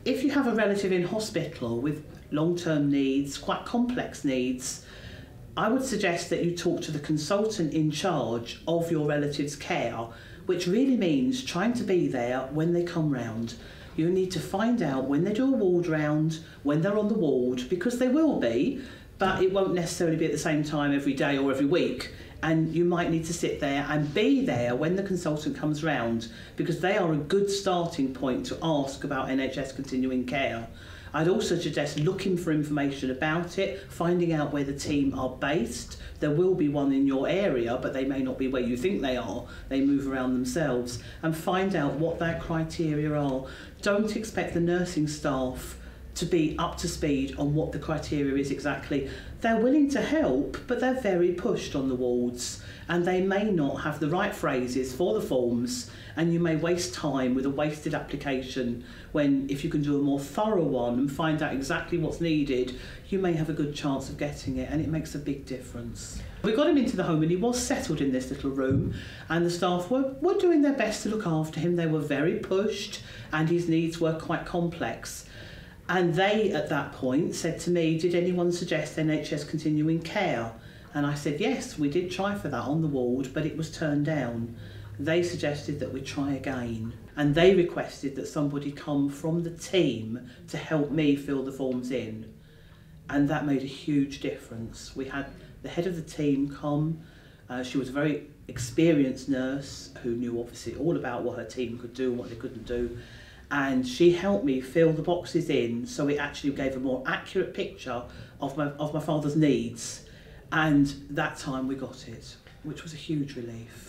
if you have a relative in hospital with long-term needs, quite complex needs, I would suggest that you talk to the consultant in charge of your relative's care, which really means trying to be there when they come round. You need to find out when they do a ward round, when they're on the ward, because they will be, but it won't necessarily be at the same time every day or every week. And you might need to sit there and be there when the consultant comes round, because they are a good starting point to ask about NHS Continuing Care. I'd also suggest looking for information about it, finding out where the team are based. There will be one in your area, but they may not be where you think they are. They move around themselves, and find out what their criteria are. Don't expect the nursing staff to be up to speed on what the criteria is exactly. They're willing to help, but they're very pushed on the wards, and they may not have the right phrases for the forms, and you may waste time with a wasted application when, if you can do a more thorough one and find out exactly what's needed, you may have a good chance of getting it, and it makes a big difference. We got him into the home and he was settled in this little room, and the staff were doing their best to look after him. They were very pushed and his needs were quite complex. And they, at that point, said to me, did anyone suggest NHS Continuing Care? And I said, yes, we did try for that on the ward, but it was turned down. They suggested that we try again. And they requested that somebody come from the team to help me fill the forms in. And that made a huge difference. We had the head of the team come. She was a very experienced nurse who knew obviously all about what her team could do and what they couldn't do. And she helped me fill the boxes in, so it actually gave a more accurate picture of my father's needs. And that time we got it, which was a huge relief.